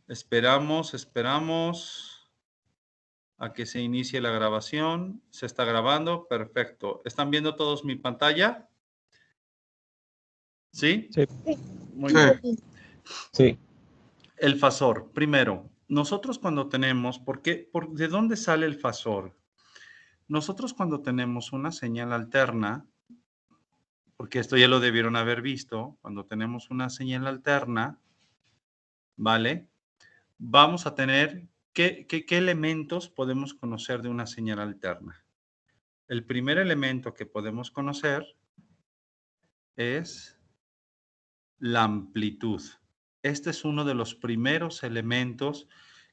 Esperamos a que se inicie la grabación. ¿Se está grabando? Perfecto. ¿Están viendo todos mi pantalla? ¿Sí? Sí. Muy bien. Sí. El fasor. Primero, nosotros cuando tenemos, ¿de dónde sale el fasor? Nosotros cuando tenemos una señal alterna, porque esto ya lo debieron haber visto, cuando tenemos una señal alterna, ¿vale? Vamos a tener, ¿qué elementos podemos conocer de una señal alterna? El primer elemento que podemos conocer es la amplitud. Este es uno de los primeros elementos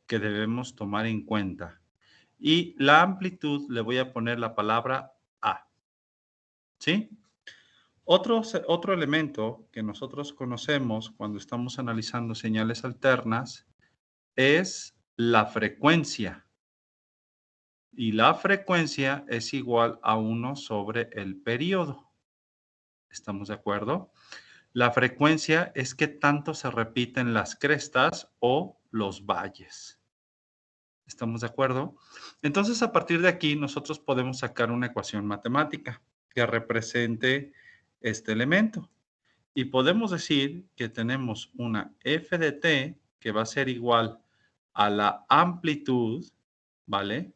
que debemos tomar en cuenta. Y la amplitud le voy a poner la palabra A. ¿Sí? Otro elemento que nosotros conocemos cuando estamos analizando señales alternas es la frecuencia. Y la frecuencia es igual a 1 sobre el periodo. ¿Estamos de acuerdo? La frecuencia es qué tanto se repiten las crestas o los valles. ¿Estamos de acuerdo? Entonces, a partir de aquí, nosotros podemos sacar una ecuación matemática que represente este elemento. Y podemos decir que tenemos una f de t que va a ser igual a la amplitud, ¿vale?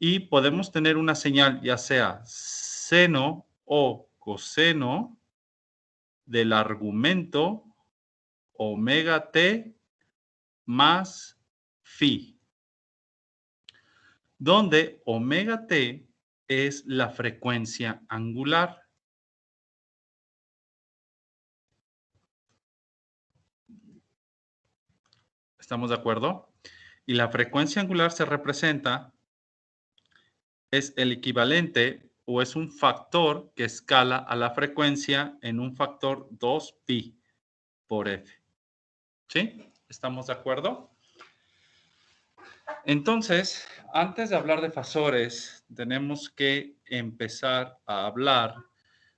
Y podemos tener una señal, ya sea seno o coseno, del argumento omega t más phi, donde omega t es la frecuencia angular. ¿Estamos de acuerdo? Y la frecuencia angular se representa, es el equivalente o es un factor que escala a la frecuencia en un factor 2pi por f. ¿Sí? ¿Estamos de acuerdo? Entonces, antes de hablar de fasores, tenemos que empezar a hablar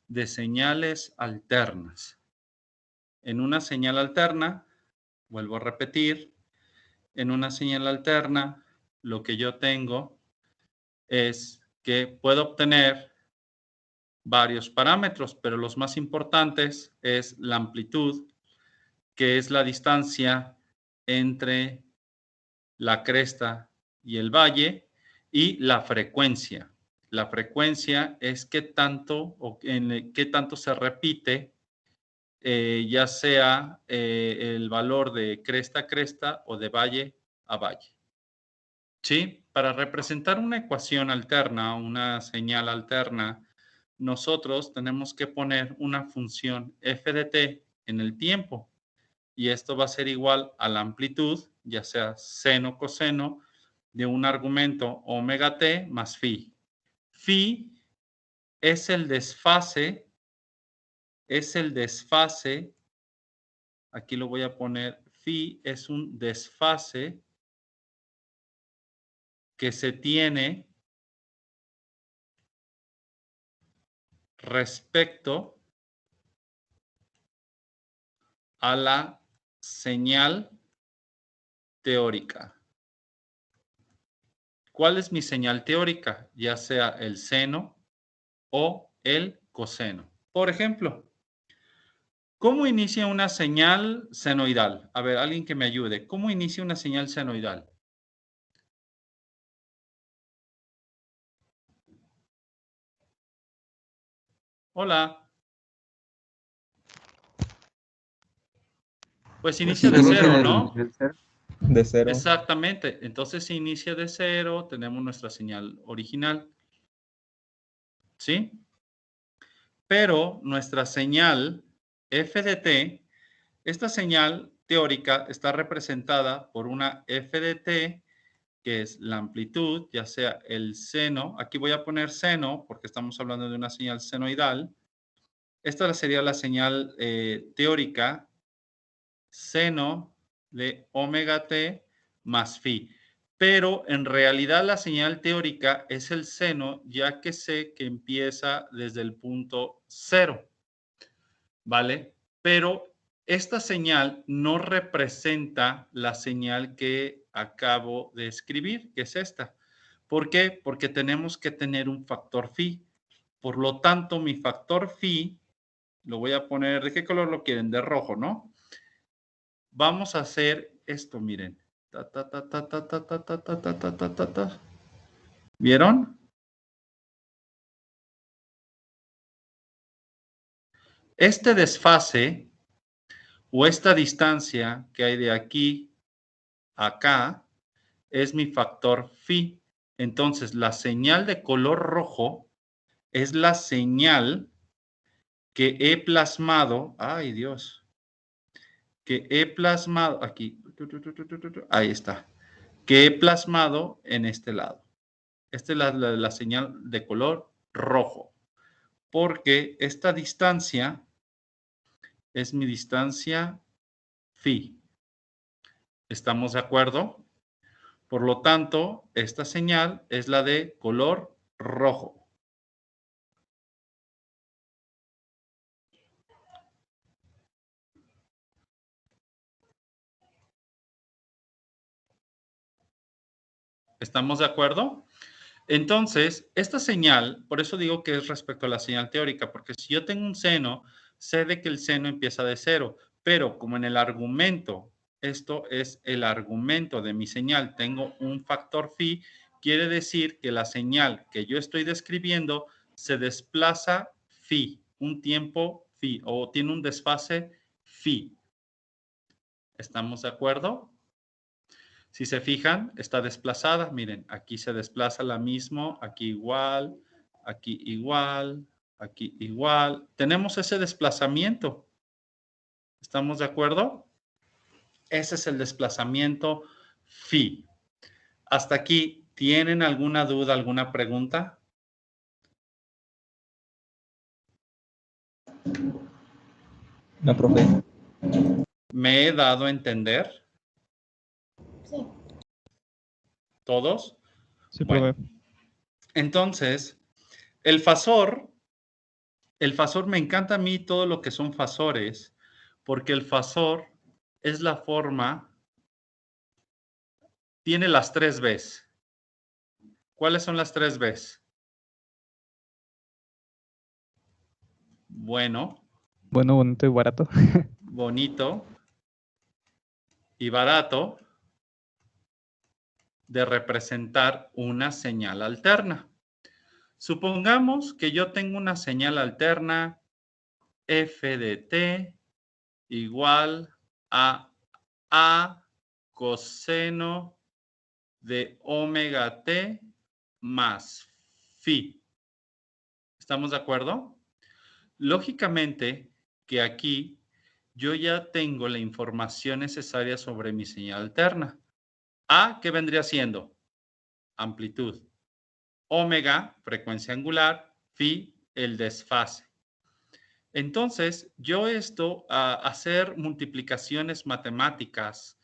de señales alternas. En una señal alterna, vuelvo a repetir, en una señal alterna, lo que yo tengo es que puedo obtener varios parámetros, pero los más importantes es la amplitud, que es la distancia entre la cresta y el valle, y la frecuencia. La frecuencia es qué tanto se repite, ya sea el valor de cresta a cresta o de valle a valle. ¿Sí? Para representar una ecuación alterna, una señal alterna, nosotros tenemos que poner una función f de t en el tiempo. Y esto va a ser igual a la amplitud, ya sea seno, coseno, de un argumento omega t más phi. Phi es el desfase, aquí lo voy a poner, phi es un desfase que se tiene respecto a la señal teórica. ¿Cuál es mi señal teórica? Ya sea el seno o el coseno. Por ejemplo, ¿cómo inicia una señal senoidal? A ver, alguien que me ayude. ¿Cómo inicia una señal senoidal? Hola. Pues inicia de cero, ¿no? De cero. Exactamente. Entonces, si inicia de cero, tenemos nuestra señal original. ¿Sí? Pero nuestra señal f de t, esta señal teórica está representada por una f de t, que es la amplitud, ya sea el seno. Aquí voy a poner seno porque estamos hablando de una señal senoidal. Esta sería la señal teórica, seno de omega t más phi. Pero en realidad la señal teórica es el seno, ya que sé que empieza desde el punto 0, ¿vale? Pero esta señal no representa la señal que acabo de escribir, que es esta. ¿Por qué? Porque tenemos que tener un factor phi. Por lo tanto, mi factor phi, lo voy a poner, ¿de qué color lo quieren? De rojo, ¿no? Vamos a hacer esto, miren. Ta, ta, ta, ta, ta, ta, ta, ta, ta, ta, ta, ta, ta, ta. ¿Vieron? Este desfase o esta distancia que hay de aquí a acá es mi factor phi. Entonces, la señal de color rojo es la señal que he plasmado. Ay, Dios. Que he plasmado aquí. Ahí está. Que he plasmado en este lado. Esta es la señal de color rojo. Porque esta distancia es mi distancia phi. ¿Estamos de acuerdo? Por lo tanto, esta señal es la de color rojo. ¿Estamos de acuerdo? Entonces, esta señal, por eso digo que es respecto a la señal teórica, porque si yo tengo un seno, sé de que el seno empieza de 0, pero como en el argumento, esto es el argumento de mi señal, tengo un factor phi, quiere decir que la señal que yo estoy describiendo se desplaza phi, un tiempo phi, o tiene un desfase phi. ¿Estamos de acuerdo? Si se fijan, está desplazada. Miren, aquí se desplaza la misma, aquí igual, aquí igual, aquí igual. Tenemos ese desplazamiento. ¿Estamos de acuerdo? Ese es el desplazamiento phi. Hasta aquí, ¿tienen alguna duda, alguna pregunta? No, profe. ¿Me he dado a entender? Sí. ¿Todos? Sí, Bueno, profe. entonces, el fasor me encanta a mí todo lo que son fasores, porque el fasor es la forma, tiene las 3 Bs. ¿Cuáles son las 3 Bs? Bueno, Bueno, bonito y barato. bonito y barato de representar una señal alterna. Supongamos que yo tengo una señal alterna f de t igual a coseno de omega t más phi. ¿Estamos de acuerdo? Lógicamente que aquí yo ya tengo la información necesaria sobre mi señal alterna. A, ¿qué vendría siendo? Amplitud. Omega, frecuencia angular. Phi, el desfase. Entonces, yo hacer multiplicaciones matemáticas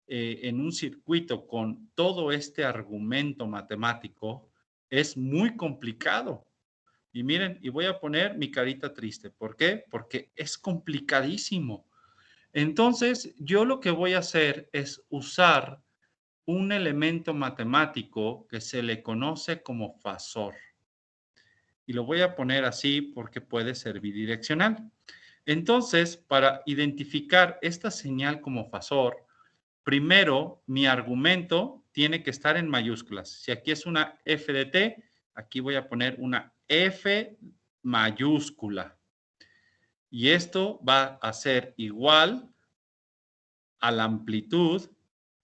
en un circuito con todo este argumento matemático es muy complicado. Y miren, y voy a poner mi carita triste. ¿Por qué? Porque es complicadísimo. Entonces, yo lo que voy a hacer es usar un elemento matemático que se le conoce como fasor. Y lo voy a poner así porque puede ser bidireccional. Entonces, para identificar esta señal como fasor, primero mi argumento tiene que estar en mayúsculas. Si aquí es una f de t, aquí voy a poner una f mayúscula. Y esto va a ser igual a la amplitud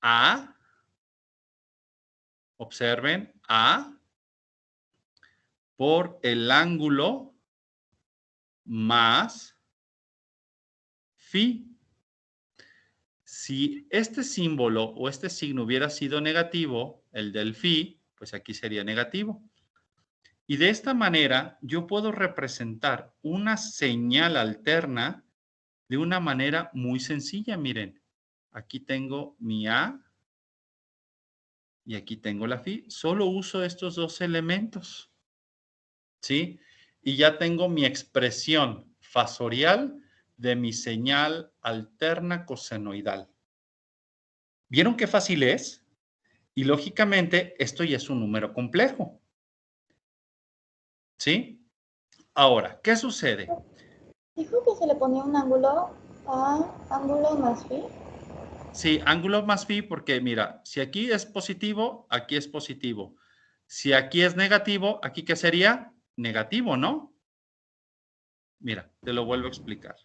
A, observen, A por el ángulo más phi. Si este símbolo o este signo hubiera sido negativo, el del phi, pues aquí sería negativo. Y de esta manera yo puedo representar una señal alterna de una manera muy sencilla. Miren, aquí tengo mi A y aquí tengo la phi. Solo uso estos dos elementos, ¿sí? Y ya tengo mi expresión fasorial de mi señal alterna cosenoidal. ¿Vieron qué fácil es? Y lógicamente esto ya es un número complejo. ¿Sí? Ahora, ¿qué sucede? Dijo que se le ponía un ángulo a ángulo más phi. Sí, ángulo más phi porque mira, si aquí es positivo, aquí es positivo. Si aquí es negativo, ¿aquí qué sería? Negativo, ¿no? Mira, te lo vuelvo a explicar.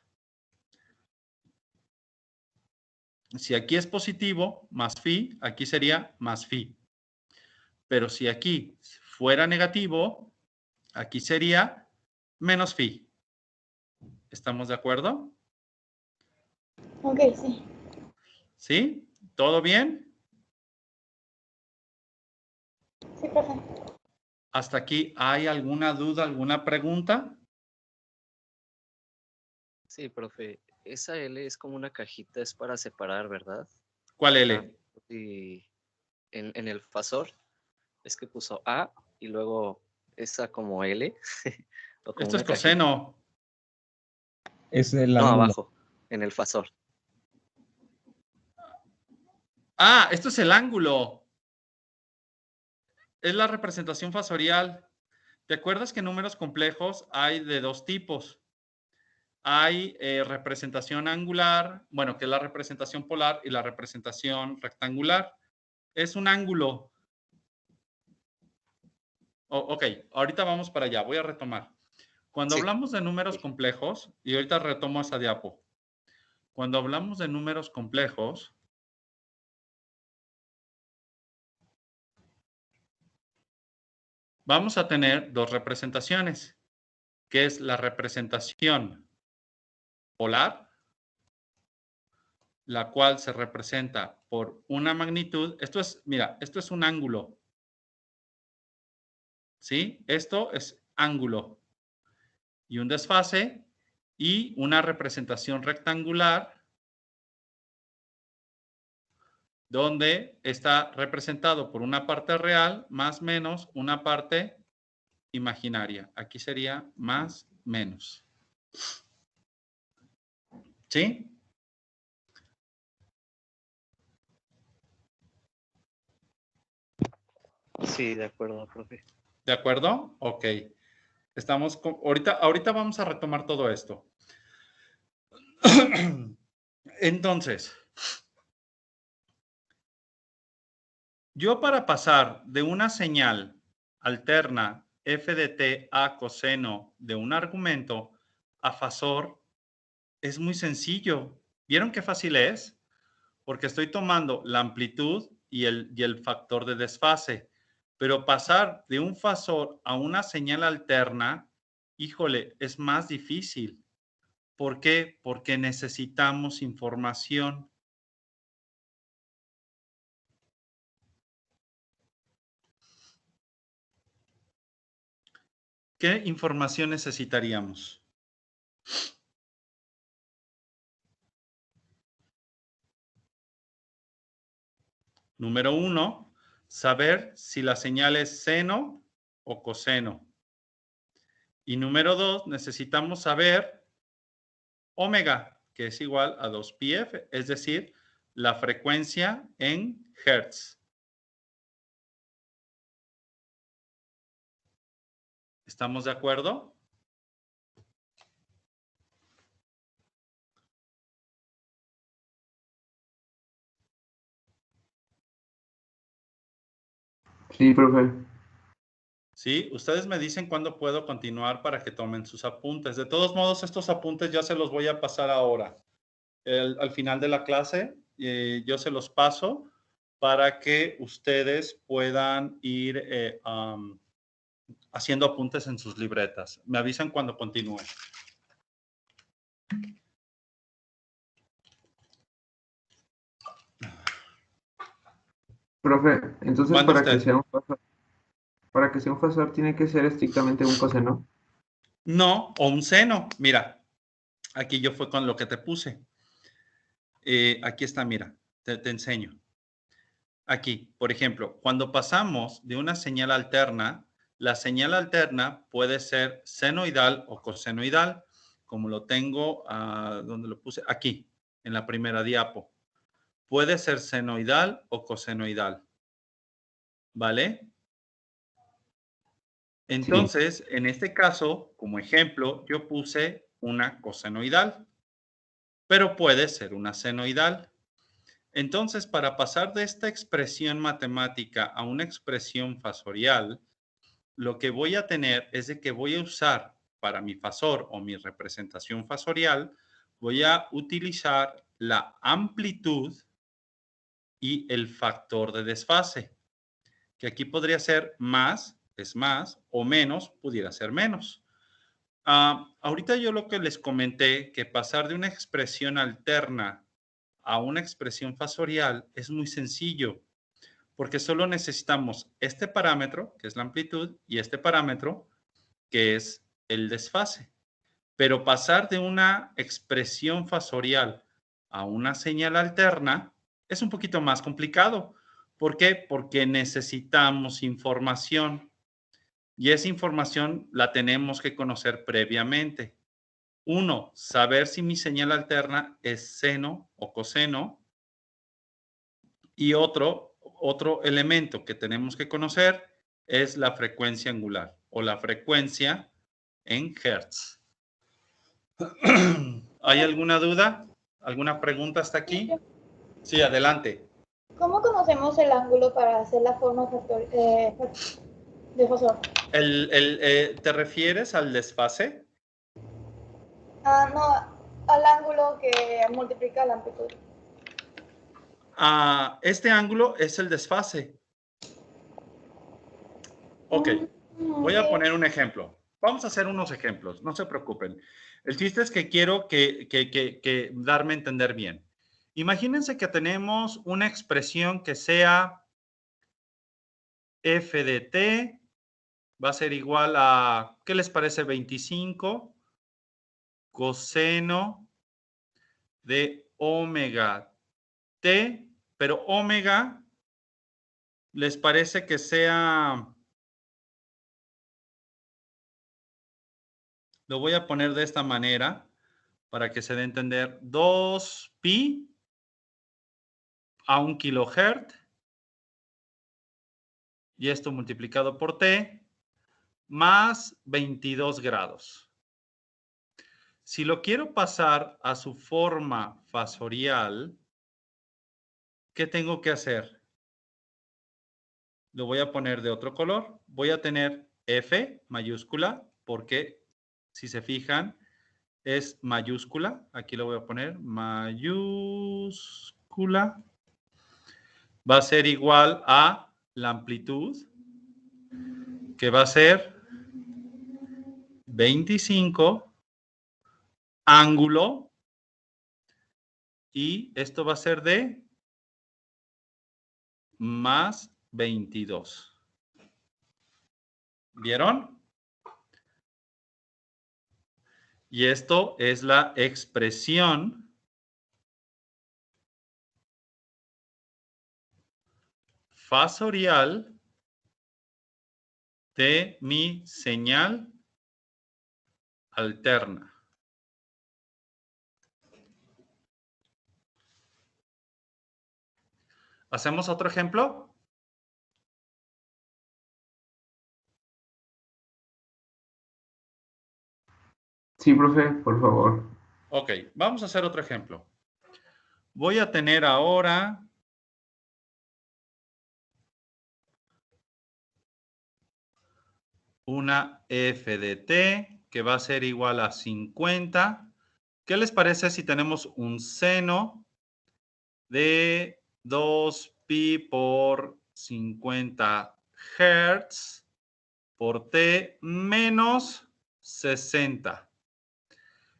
Si aquí es positivo, más phi, aquí sería más phi. Pero si aquí fuera negativo, aquí sería menos phi. ¿Estamos de acuerdo? Ok, sí. ¿Sí? ¿Todo bien? Sí, profe. ¿Hasta aquí hay alguna duda, alguna pregunta? Sí, profe. Esa L es como una cajita, es para separar, ¿verdad? ¿Cuál O sea, L? y en el fasor es que puso A y luego esa como L o como Esto es una cajita. coseno. Es el No, ángulo. abajo, en el fasor. Ah, esto es el ángulo. Es la representación fasorial. ¿Te acuerdas que en números complejos hay de dos tipos? Hay representación angular, bueno, que es la representación polar, y la representación rectangular. Es un ángulo. Ok, ahorita vamos para allá. Voy a retomar. Cuando Sí. hablamos de números Sí. complejos, y ahorita retomo esa diapo. Cuando hablamos de números complejos, vamos a tener dos representaciones, que es la representación polar, la cual se representa por una magnitud. Esto es, mira, esto es un ángulo. ¿Sí? Esto es ángulo. Y un desfase y una representación rectangular donde está representado por una parte real más menos una parte imaginaria. Aquí sería más menos. ¿Sí? Sí, de acuerdo, profe. ¿De acuerdo? Ok. Estamos con, ahorita vamos a retomar todo esto. Entonces, yo para pasar de una señal alterna f de t a coseno de un argumento a fasor es muy sencillo. ¿Vieron qué fácil es? Porque estoy tomando la amplitud y el factor de desfase. Pero pasar de un fasor a una señal alterna, híjole, es más difícil. ¿Por qué? Porque necesitamos información. ¿Qué información necesitaríamos? Número 1, saber si la señal es seno o coseno. Y número 2, necesitamos saber omega, que es igual a 2πf, es decir, la frecuencia en hertz. ¿Estamos de acuerdo? Sí, profe. Sí, ustedes me dicen cuándo puedo continuar para que tomen sus apuntes. De todos modos, estos apuntes ya se los voy a pasar ahora. Al final de la clase, yo se los paso para que ustedes puedan ir haciendo apuntes en sus libretas. Me avisan cuando continúen. Profe, entonces Mande usted. para que sea un fasor tiene que ser estrictamente un coseno. No, o un seno. Mira, aquí yo fue con lo que te puse. Aquí está, mira, te enseño. Aquí, por ejemplo, cuando pasamos de una señal alterna, la señal alterna puede ser senoidal o cosenoidal. como lo tengo, ¿dónde lo puse? Aquí, en la primera diapo. Puede ser senoidal o cosenoidal. ¿Vale? Entonces, en este caso, como ejemplo, yo puse una cosenoidal, pero puede ser una senoidal. Entonces, para pasar de esta expresión matemática a una expresión fasorial, lo que voy a tener es de que voy a usar para mi fasor o mi representación fasorial, voy a utilizar la amplitud y el factor de desfase, que aquí podría ser más, es más, o menos, pudiera ser menos. Ahorita yo lo que les comenté, que pasar de una expresión alterna a una expresión fasorial es muy sencillo, porque solo necesitamos este parámetro, que es la amplitud, y este parámetro, que es el desfase. Pero pasar de una expresión fasorial a una señal alterna es un poquito más complicado. ¿Por qué? Porque necesitamos información. Y esa información la tenemos que conocer previamente. Uno, saber si mi señal alterna es seno o coseno. Y otro elemento que tenemos que conocer es la frecuencia angular o la frecuencia en hertz. ¿Hay alguna duda? ¿Alguna pregunta hasta aquí? Sí, adelante. ¿Cómo conocemos el ángulo para hacer la forma de fasor? ¿Te refieres al desfase? No, al ángulo que multiplica la amplitud. Este ángulo es el desfase. Ok, voy a poner un ejemplo. Vamos a hacer unos ejemplos, no se preocupen. El chiste es que quiero que darme a entender bien. Imagínense que tenemos una expresión que sea f de t, va a ser igual a, ¿qué les parece? 25 coseno de omega t, pero omega, ¿les parece que sea? Lo voy a poner de esta manera para que se dé a entender. 2pi a 1 kilohertz. Y esto multiplicado por t más 22 grados. Si lo quiero pasar a su forma fasorial, ¿qué tengo que hacer? Lo voy a poner de otro color. Voy a tener F mayúscula porque, si se fijan, es mayúscula. Aquí lo voy a poner mayúscula. Va a ser igual a la amplitud, que va a ser 25 ángulo, y esto va a ser de más 22. ¿Vieron? Y esto es la expresión fasorial de mi señal alterna. ¿Hacemos otro ejemplo? Sí, profe, por favor. Ok, vamos a hacer otro ejemplo. Voy a tener ahora una f de t que va a ser igual a 50. ¿Qué les parece si tenemos un seno de 2pi por 50 hertz por t menos 60?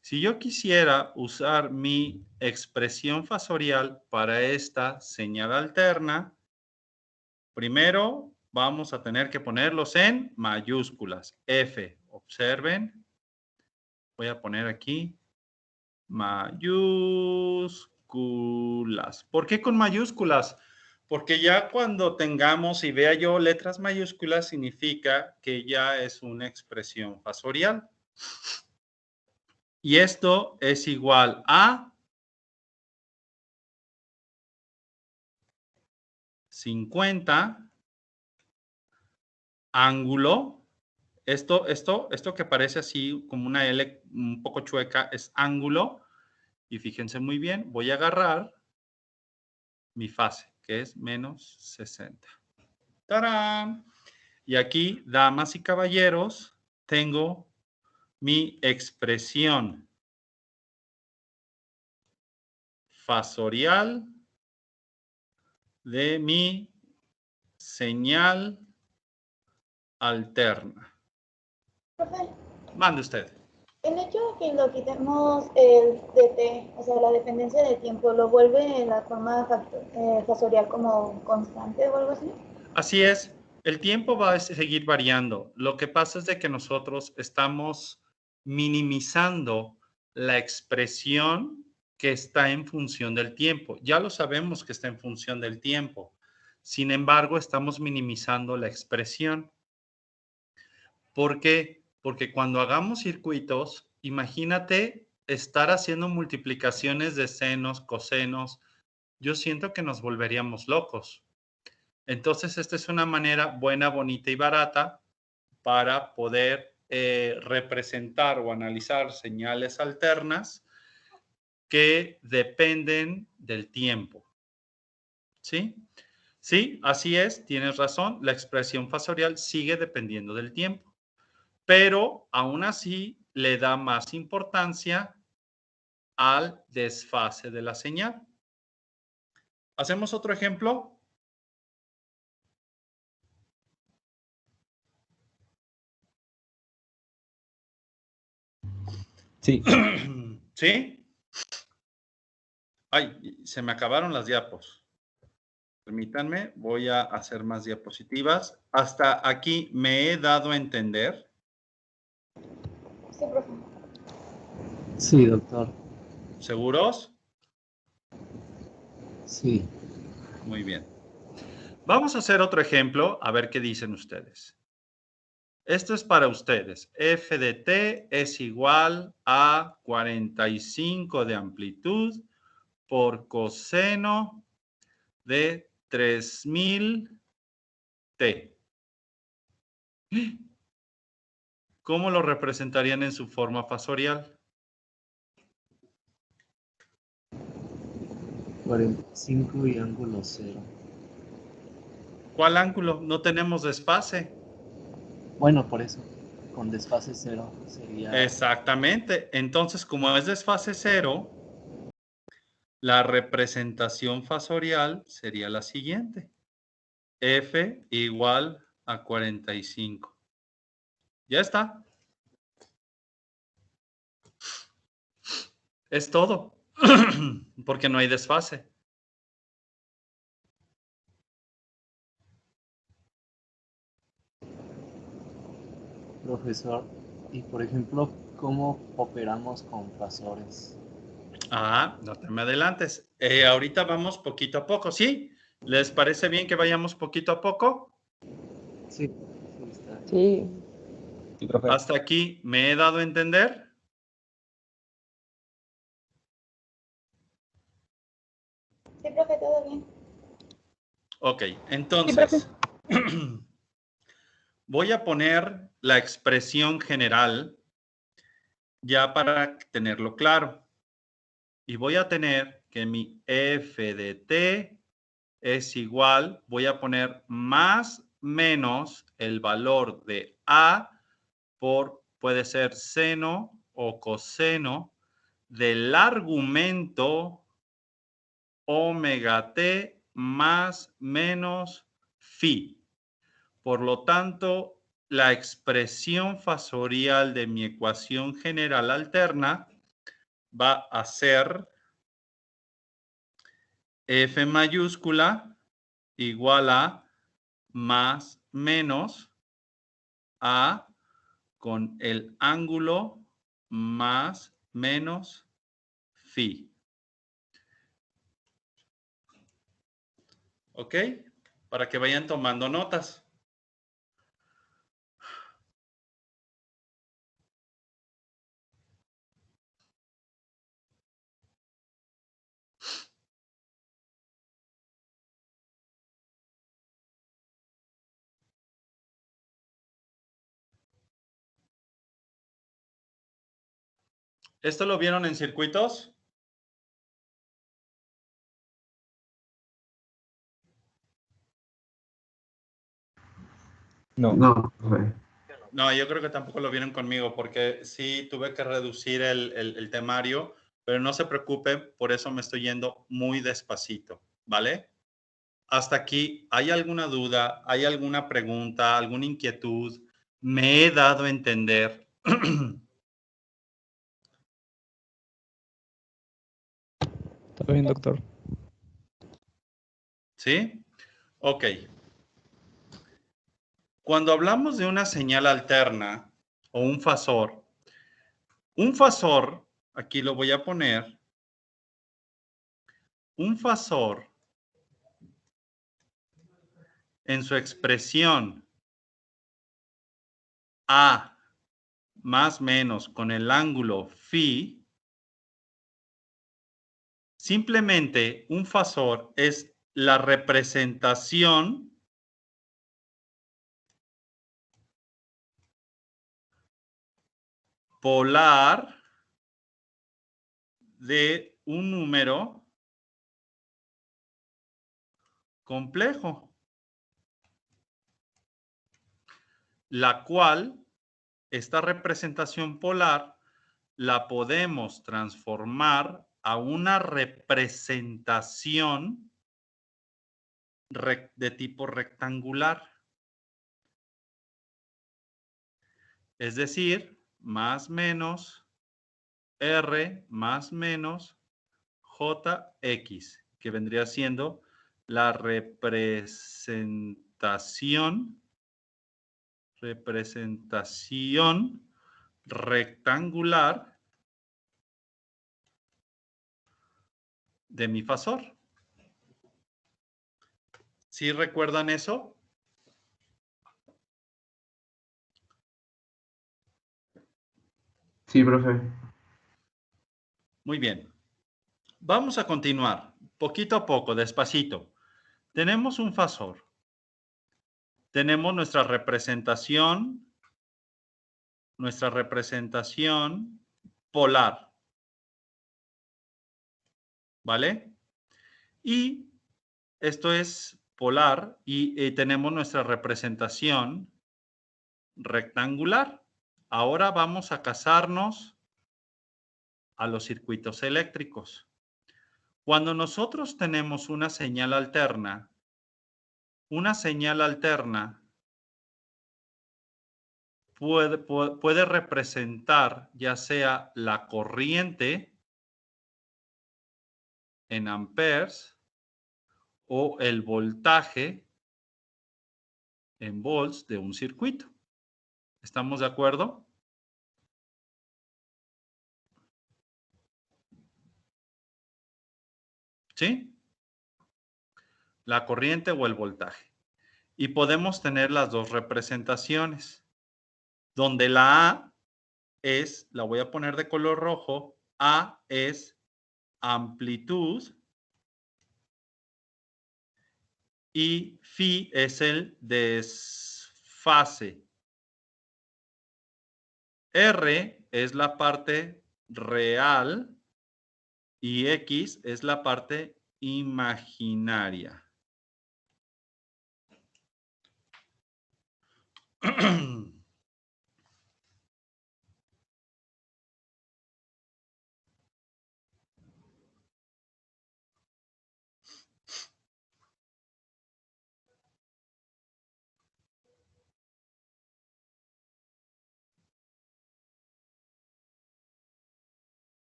Si yo quisiera usar mi expresión fasorial para esta señal alterna, primero vamos a tener que ponerlos en mayúsculas. F, observen. Voy a poner aquí mayúsculas. ¿Por qué con mayúsculas? Porque ya cuando tengamos y vea yo letras mayúsculas, significa que ya es una expresión fasorial. Y esto es igual a 50 ángulo. Esto que parece así como una L un poco chueca es ángulo. Y fíjense muy bien, voy a agarrar mi fase, que es menos 60. ¡Tarán! Y aquí, damas y caballeros, tengo mi expresión fasorial de mi señal alterna. Profe, Mande usted. el hecho de que lo quitemos el dt, o sea, la dependencia de tiempo, ¿lo vuelve en la forma fasorial como constante o algo así? Así es, el tiempo va a seguir variando. Lo que pasa es de que nosotros estamos minimizando la expresión que está en función del tiempo. Ya lo sabemos que está en función del tiempo. Sin embargo, estamos minimizando la expresión. ¿Por qué? Porque cuando hagamos circuitos, imagínate estar haciendo multiplicaciones de senos, cosenos. Yo siento que nos volveríamos locos. Entonces, esta es una manera buena, bonita y barata para poder representar o analizar señales alternas que dependen del tiempo. ¿Sí? Sí, así es, tienes razón. La expresión fasorial sigue dependiendo del tiempo, pero aún así le da más importancia al desfase de la señal. ¿Hacemos otro ejemplo? Sí. ¿Sí? Ay, se me acabaron las diapos. Permítanme, voy a hacer más diapositivas. Hasta aquí me he dado a entender. Sí, profe. Sí, doctor. ¿Seguros? Sí. Muy bien. Vamos a hacer otro ejemplo, a ver qué dicen ustedes. Esto es para ustedes. F de t es igual a 45 de amplitud por coseno de 3000 t. ¿Cómo lo representarían en su forma fasorial? 45 y ángulo 0. ¿Cuál ángulo? No tenemos desfase. Bueno, por eso, con desfase 0 sería... Exactamente. Entonces, como es desfase 0, la representación fasorial sería la siguiente. F igual a 45. Ya está. Es todo. Porque no hay desfase. Profesor, y por ejemplo, ¿cómo operamos con fasores? Ah, no te me adelantes. Ahorita vamos poquito a poco, ¿sí? ¿Les parece bien que vayamos poquito a poco? Sí, sí, está bien. Sí. Sí, profe. ¿Hasta aquí me he dado a entender? Sí, profe, todo bien. Ok, entonces, voy a poner la expresión general ya para tenerlo claro. Y voy a tener que mi f de t es igual, voy a poner más menos el valor de a por, puede ser seno o coseno del argumento omega t más menos phi. Por lo tanto, la expresión fasorial de mi ecuación general alterna va a ser F mayúscula igual a más menos A con el ángulo más menos phi. ¿Ok? Para que vayan tomando notas. ¿Esto lo vieron en circuitos? No. No, profe. No, yo creo que tampoco lo vieron conmigo porque sí tuve que reducir el temario, pero no se preocupen, por eso me estoy yendo muy despacito, ¿vale? Hasta aquí, ¿hay alguna duda? ¿Hay alguna pregunta? ¿Alguna inquietud? ¿Me he dado a entender? Está bien, doctor. ¿Sí? Ok. Cuando hablamos de una señal alterna o un fasor, aquí lo voy a poner, un fasor en su expresión A más menos con el ángulo phi, simplemente un fasor es la representación polar de un número complejo, la cual, esta representación polar, la podemos transformar a una representación de tipo rectangular. Es decir, más menos R más menos JX, que vendría siendo la representación rectangular de mi fasor. ¿Sí recuerdan eso? Sí, profe. Muy bien. Vamos a continuar, poquito a poco, despacito. Tenemos un fasor. Tenemos nuestra representación polar. ¿Vale? Y esto es polar y tenemos nuestra representación rectangular. Ahora vamos a casarnos a los circuitos eléctricos. Cuando nosotros tenemos una señal alterna puede representar ya sea la corriente en amperes o el voltaje en volts de un circuito. ¿Estamos de acuerdo? ¿Sí? La corriente o el voltaje. Y podemos tener las dos representaciones, donde la A es, la voy a poner de color rojo, A es amplitud y phi es el desfase. R es la parte real y X es la parte imaginaria.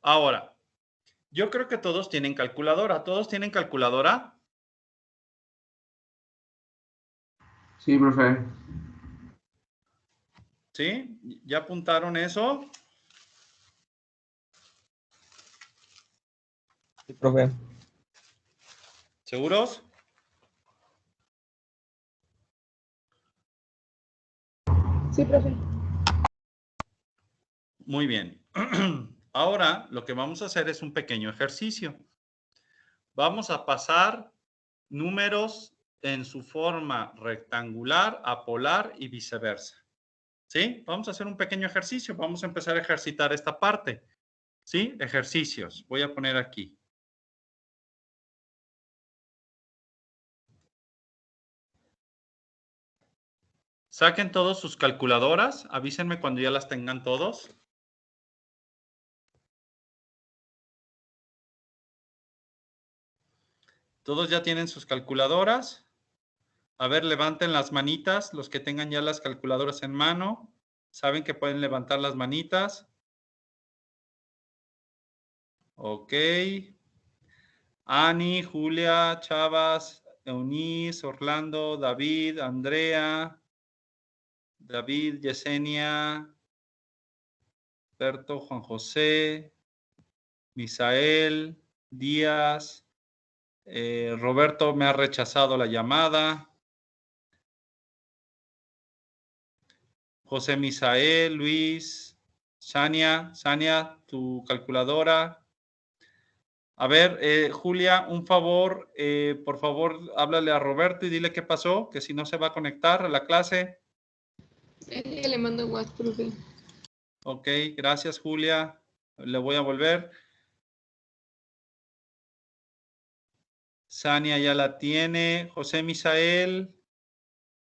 Ahora, yo creo que todos tienen calculadora. ¿Todos tienen calculadora? Sí, profe. ¿Sí? ¿Ya apuntaron eso? Sí, profe. ¿Seguros? Sí, profe. Muy bien. Ahora lo que vamos a hacer es un pequeño ejercicio. Vamos a pasar números en su forma rectangular a polar y viceversa. ¿Sí? Vamos a hacer un pequeño ejercicio. Vamos a empezar a ejercitar esta parte. ¿Sí? Ejercicios. Voy a poner aquí. Saquen todos sus calculadoras. Avísenme cuando ya las tengan todos. ¿Todos ya tienen sus calculadoras? A ver, levanten las manitas, los que tengan ya las calculadoras en mano. ¿Saben que pueden levantar las manitas? Ok. Ani, Julia, Chavas, Eunice, Orlando, David, Andrea, David, Yesenia, Berto, Juan José, Misael, Díaz, Roberto me ha rechazado la llamada. José Misael, Luis, Sania, tu calculadora. A ver, Julia, un favor, por favor, háblale a Roberto y dile qué pasó, que si no se va a conectar a la clase. Le mando WhatsApp, profe. Ok, gracias, Julia. Le voy a volver. Sania ya la tiene. José Misael,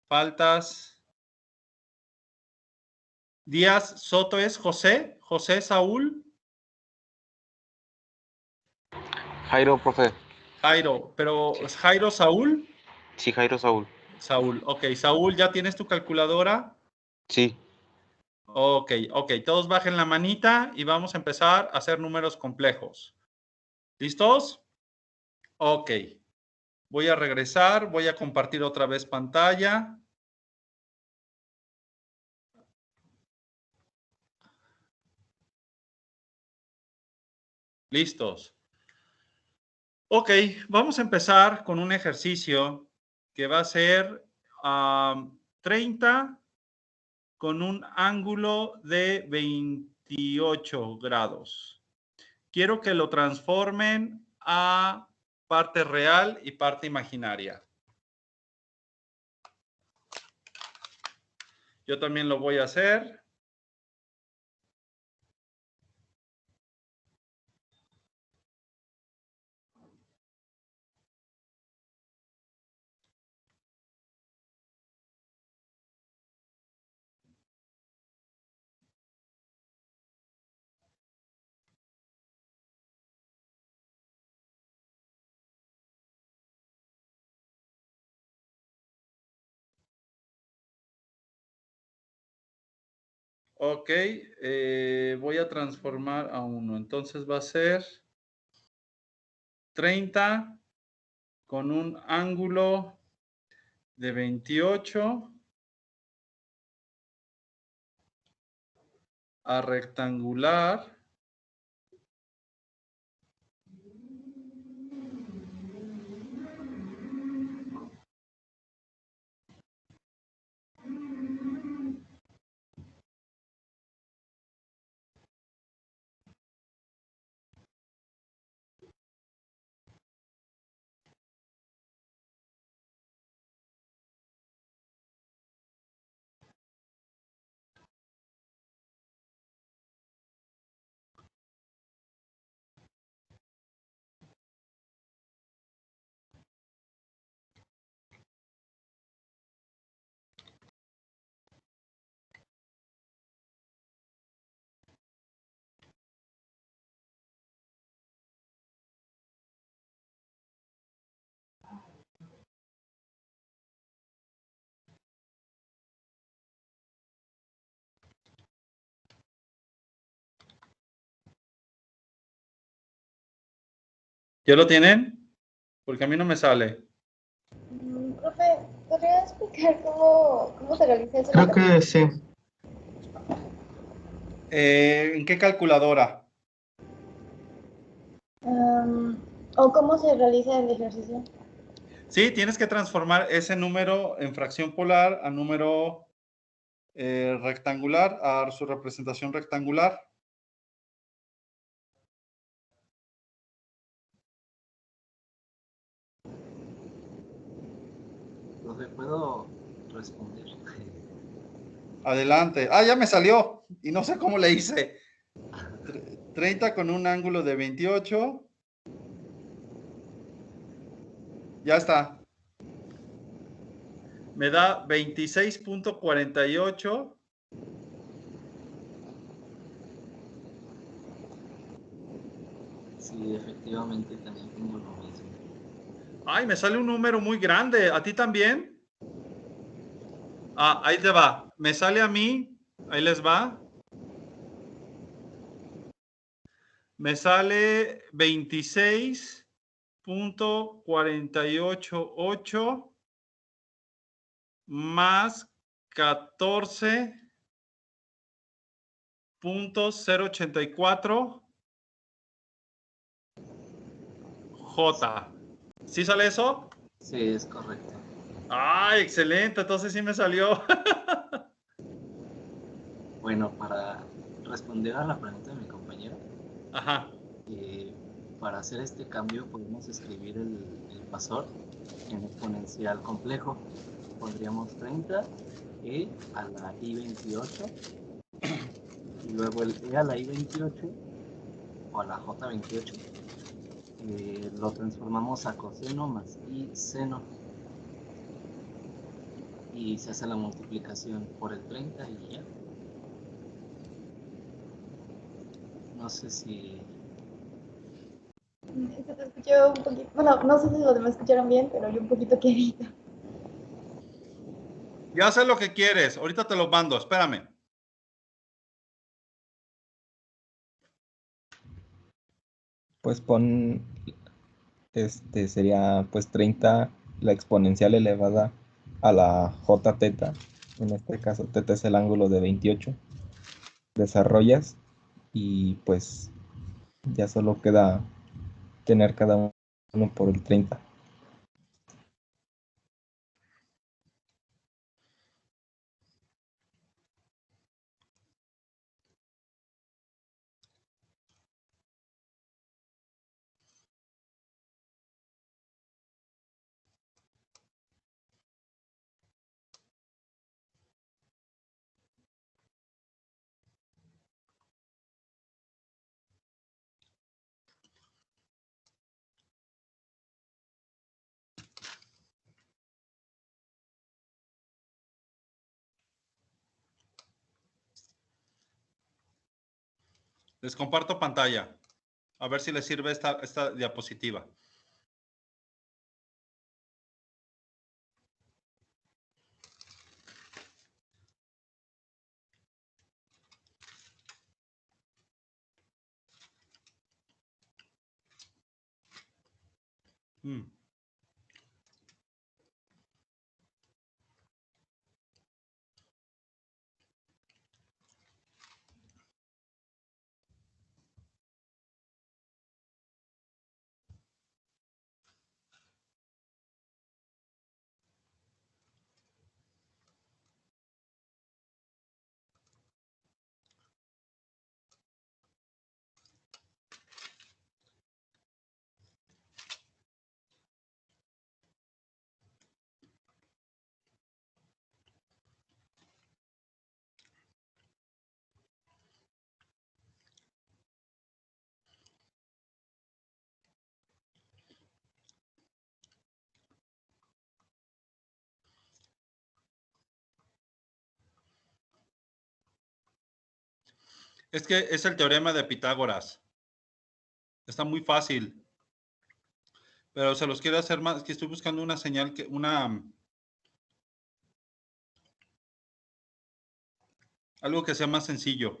faltas. Díaz Soto es José. José Saúl. Jairo, profe. Jairo, pero Sí. ¿es Jairo Saúl? Sí, Jairo Saúl. Saúl, ok. Saúl, ¿ya tienes tu calculadora? Sí. Ok. Todos bajen la manita y vamos a empezar a hacer números complejos. ¿Listos? Ok. Voy a regresar, voy a compartir otra vez pantalla. ¿Listos? Ok, vamos a empezar con un ejercicio que va a ser 30 con un ángulo de 28 grados. Quiero que lo transformen a parte real y parte imaginaria. Yo también lo voy a hacer. Ok, voy a transformar a 1. Entonces va a ser 30 con un ángulo de 28 a rectangular. ¿Ya lo tienen? Porque a mí no me sale. Profe, ¿podría explicar cómo se realiza eso? Creo que sí. ¿En qué calculadora? ¿O cómo se realiza el ejercicio? Sí, tienes que transformar ese número en fracción polar a número rectangular, a su representación rectangular. ¿puedo responder? Adelante. Ah, ya me salió. Y no sé cómo le hice. 30 con un ángulo de 28. Ya está. Me da 26.48. Sí, efectivamente también tengo lo mismo. Ay, me sale un número muy grande. ¿A ti también? Ah, ahí te va. Me sale a mí. Ahí les va. Me sale 26.488 más 14.084 J. ¿Sí sale eso? Sí, es correcto. ¡Ay, excelente! Entonces sí me salió. Bueno, para responder a la pregunta de mi compañero, Ajá. para hacer este cambio podemos escribir el pasor en exponencial complejo. Pondríamos 30 e a la i28 y luego el e a la i28 o a la j28 lo transformamos a coseno más i seno y se hace la multiplicación por el 30 y ya. No sé si... Se te escuchó un poquito, bueno, no sé si los demás escucharon bien, pero yo un poquito quedito. Ya sé lo que quieres. Ahorita te lo mando. Espérame. Pues pon, sería pues 30 la exponencial elevada a la j teta. En este caso, teta es el ángulo de 28. Desarrollas y pues ya solo queda tener cada uno por el 30. Les comparto pantalla. A ver si les sirve esta diapositiva. Mm. Es que es el teorema de Pitágoras. Está muy fácil. Pero se los quiero hacer más, que estoy buscando una señal, algo que sea más sencillo.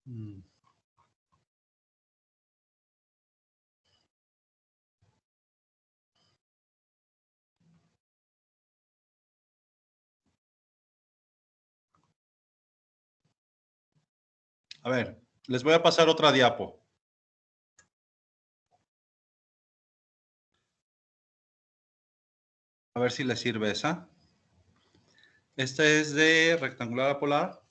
Mm. A ver, les voy a pasar otra diapo. A ver si les sirve esa. Esta es de rectangular a polar.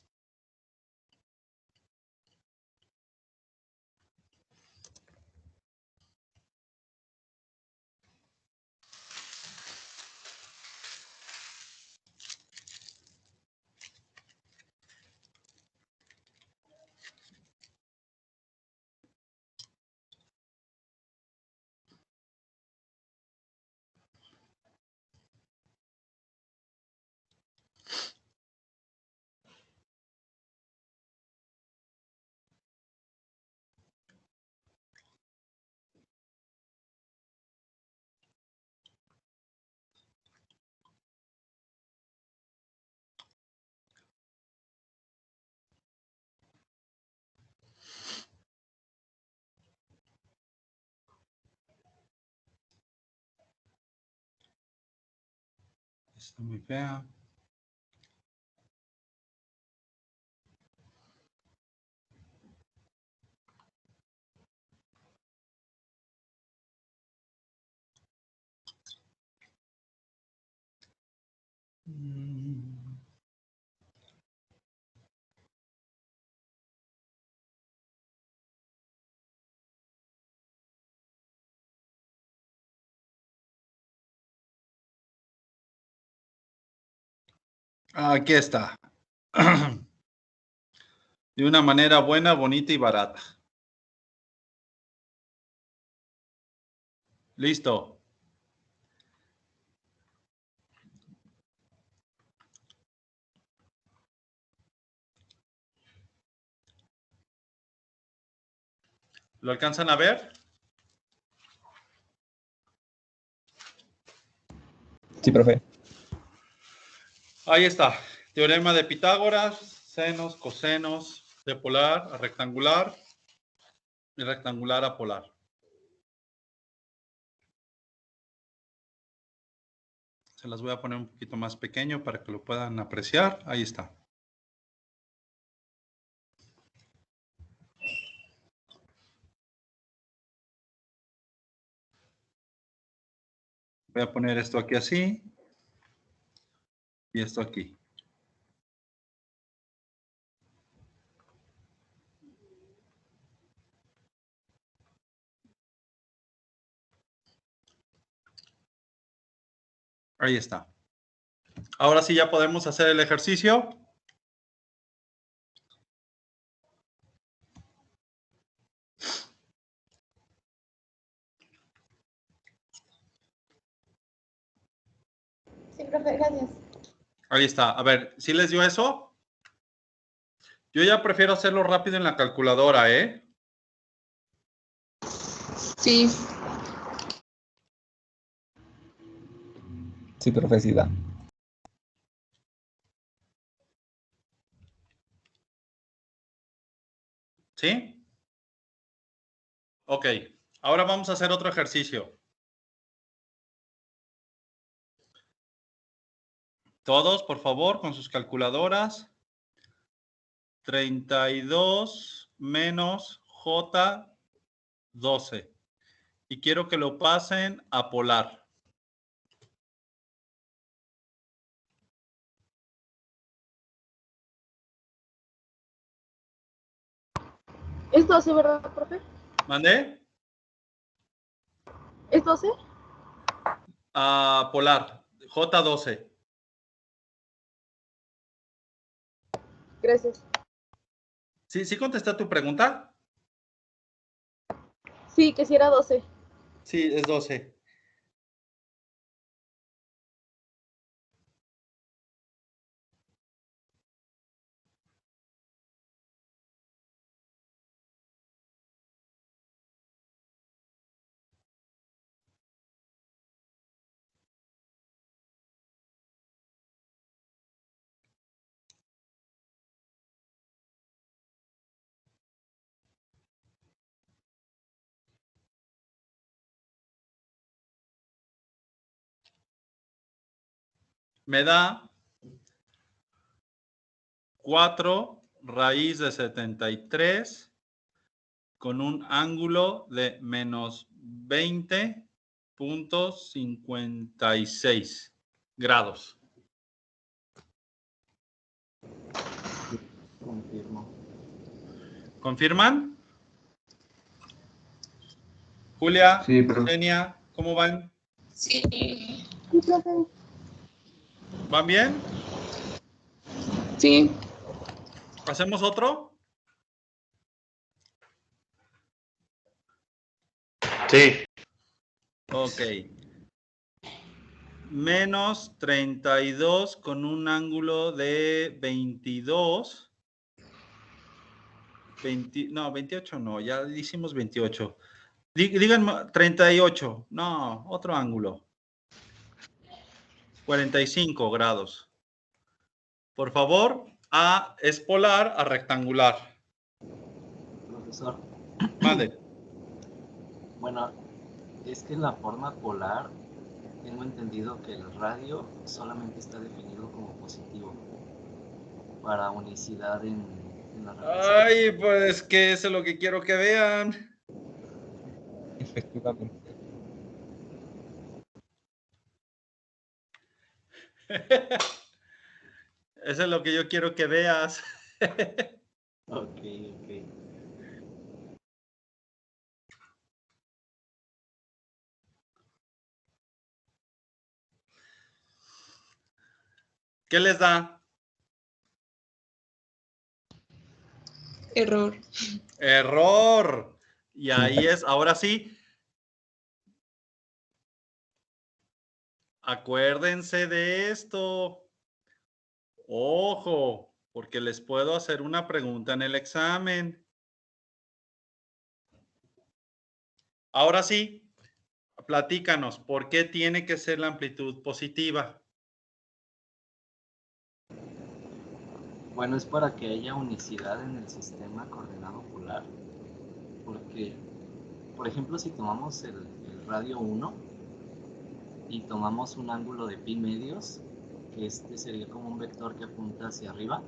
Está muy fea. Aquí está. De una manera buena, bonita y barata. Listo. ¿Lo alcanzan a ver? Sí, profe. Ahí está. Teorema de Pitágoras, senos, cosenos, de polar a rectangular y rectangular a polar. Se las voy a poner un poquito más pequeño para que lo puedan apreciar. Ahí está. Voy a poner esto aquí así y esto aquí. Ahí está. Ahora sí ya podemos hacer el ejercicio. Sí, profe, gracias. Ahí está. A ver, ¿sí les dio eso? Yo ya prefiero hacerlo rápido en la calculadora, ¿eh? Sí. Sí, profe, sí da. ¿Sí? Ok. Ahora vamos a hacer otro ejercicio. Todos, por favor, con sus calculadoras. 32 menos J 12. Y quiero que lo pasen a polar. ¿Es 12, verdad, profe? ¿Mandé? ¿Es 12? A polar. J 12. Gracias. ¿Sí, sí contesté tu pregunta? Sí, que si era 12. Sí, es 12. Me da 4 raíz de 73 con un ángulo de menos 20.56 grados. Confirmo. ¿Confirman? Julia, Sí, pero Genia, ¿cómo van? Sí. ¿Van bien? Sí. ¿Hacemos otro? Sí. Ok. Menos 32 con un ángulo de 22. 28 no, ya hicimos 28. Díganme 38. No, otro ángulo. 45 grados. Por favor, es polar a rectangular. Profesor, Mande. bueno, es que en la forma polar tengo entendido que el radio solamente está definido como positivo para unicidad en la representación. Ay, pues que eso es lo que quiero que vean. Efectivamente. Eso es lo que yo quiero que veas. Ok, ok. ¿Qué les da? Error. Error. Y ahí es, ahora sí, acuérdense de esto. Ojo, porque les puedo hacer una pregunta en el examen. Ahora sí, platícanos, ¿por qué tiene que ser la amplitud positiva? Bueno, es para que haya unicidad en el sistema coordenado polar. Porque, por ejemplo, si tomamos el radio 1 y tomamos un ángulo de pi medios, que este sería como un vector que apunta hacia arriba.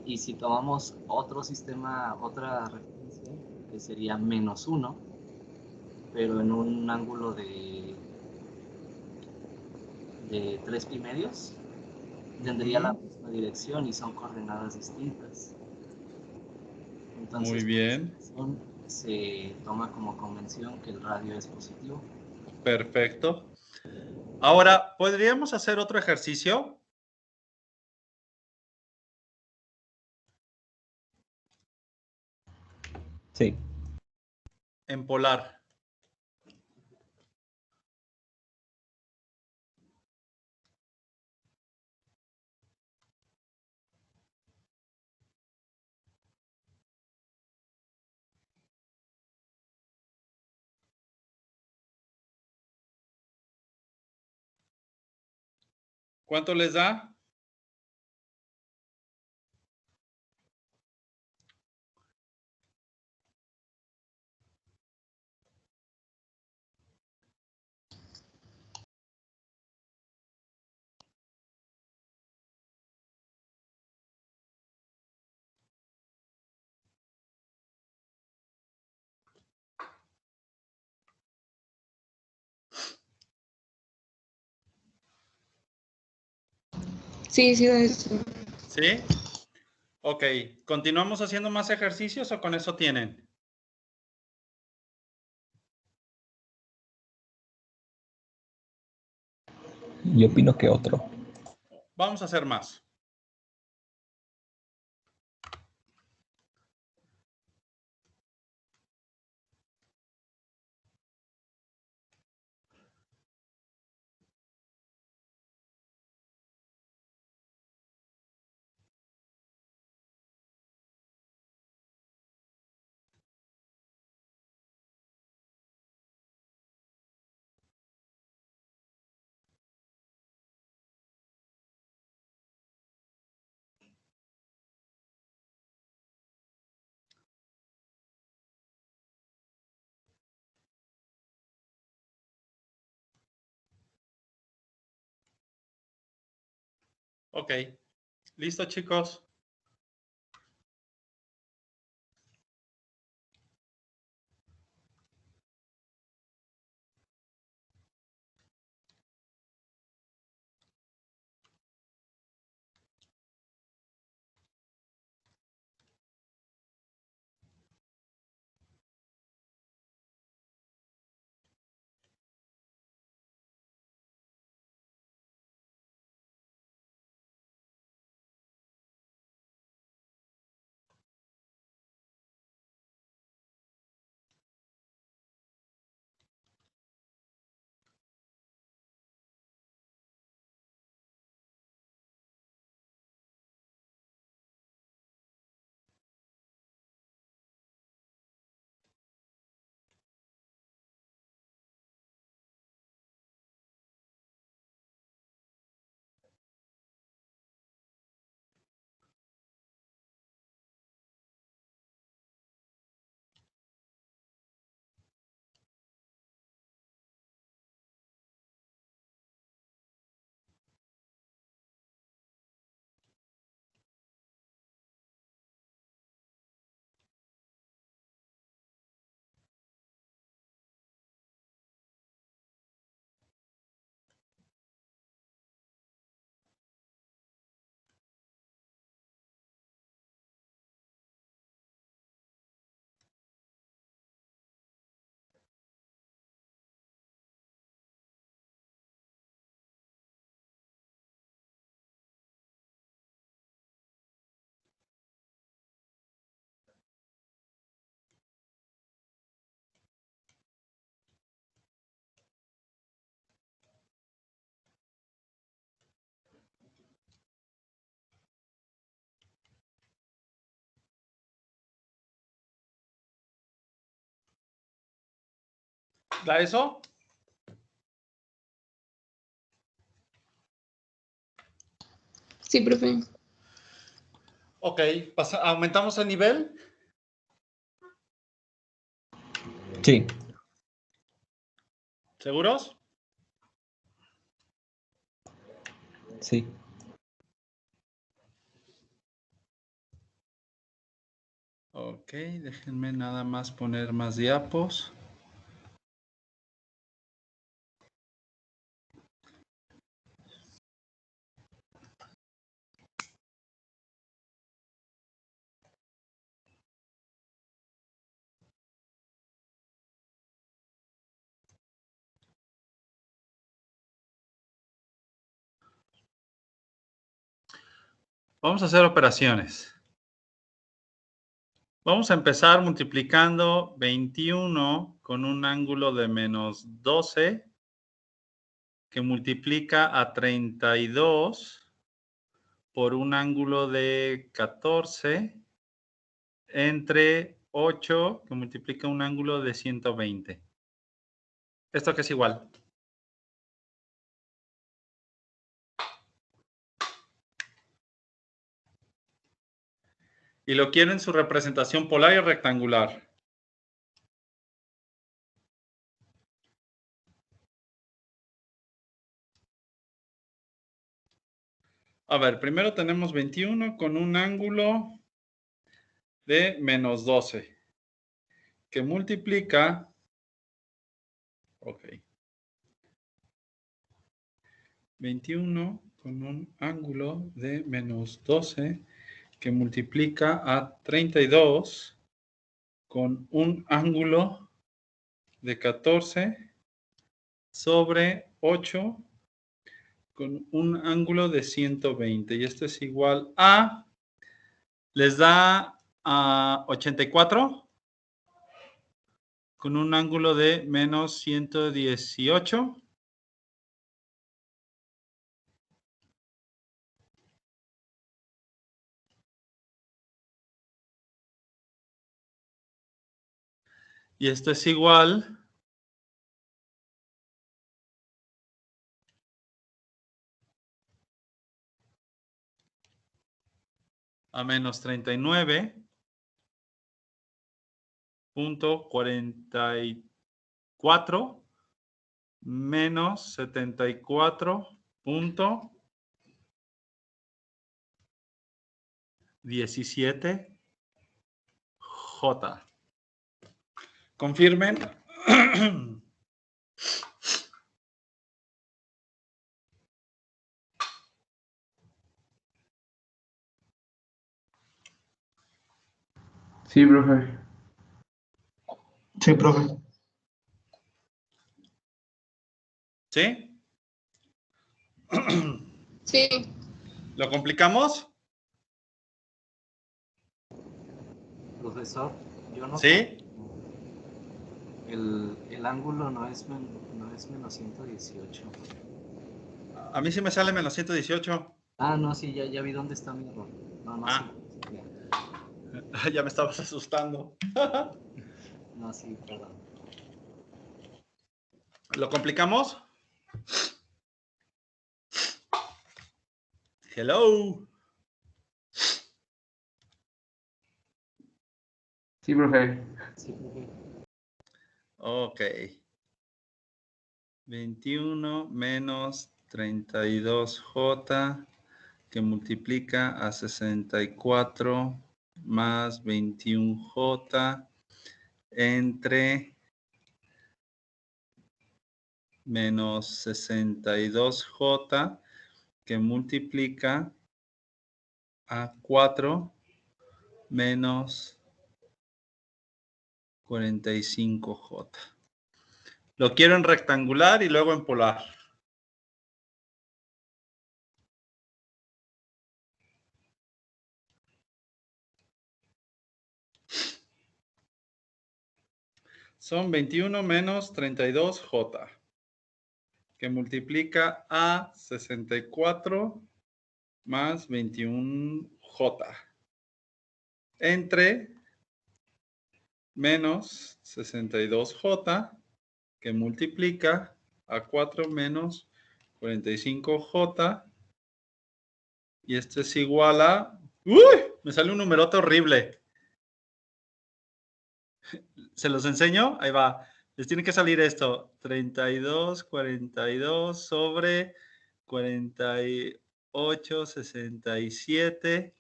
Y si tomamos otro sistema, otra referencia, que sería menos 1, pero en un ángulo de 3 pi medios, tendría la misma dirección y son coordenadas distintas. Entonces, Muy bien, se toma como convención que el radio es positivo. perfecto. Ahora, ¿podríamos hacer otro ejercicio? Sí. En polar. ¿Cuánto les da? Sí, sí da eso. ¿Sí? Ok, ¿continuamos haciendo más ejercicios o con eso tienen? Yo opino que otro. Vamos a hacer más. Ok, ¿Listo, chicos? ¿Da eso? Sí, profe. Ok, ¿aumentamos el nivel? Sí. ¿Seguros? Sí. Ok, déjenme nada más poner más diapos. Vamos a hacer operaciones. Vamos a empezar multiplicando 21 con un ángulo de menos 12 que multiplica a 32 por un ángulo de 14 entre 8 que multiplica un ángulo de 120. ¿Esto qué es igual? Y lo quiero en su representación polar y rectangular. A ver, primero tenemos 21 con un ángulo de menos 12 que multiplica, ok, 21 con un ángulo de menos 12 que multiplica a 32 con un ángulo de 14 sobre 8 con un ángulo de 120. Y esto es igual a, les da a 84 con un ángulo de menos 118. Y esto es igual a menos 39.44 menos 74. 17J. Confirmen. Sí, profe. Sí, profe. ¿Sí? Sí, ¿Lo complicamos? Profesor, yo no. ¿Sí? El ángulo no es menos 118. A mí sí me sale menos 118. Ah, no, sí, ya vi dónde está mi error. No, Ah. sí. Ya. Ya me estabas asustando. No, sí, perdón. ¿Lo complicamos? Hello. Sí, profe. Sí, profe. Ok. 21 menos 32J que multiplica a 64 más 21J entre menos 62J que multiplica a 4 menos 45J. Lo quiero en rectangular y luego en polar. Son 21 menos 32J, que multiplica a 64 más 21J, entre menos 62J, que multiplica a 4 menos 45J, y esto es igual a... ¡Uy! Me sale un numerote horrible. ¿Se los enseño? Ahí va. Les tiene que salir esto. 32, 42 sobre 48, 67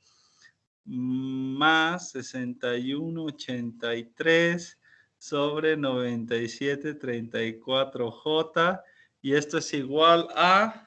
más 61, 83 sobre 97, 34J. Y esto es igual a...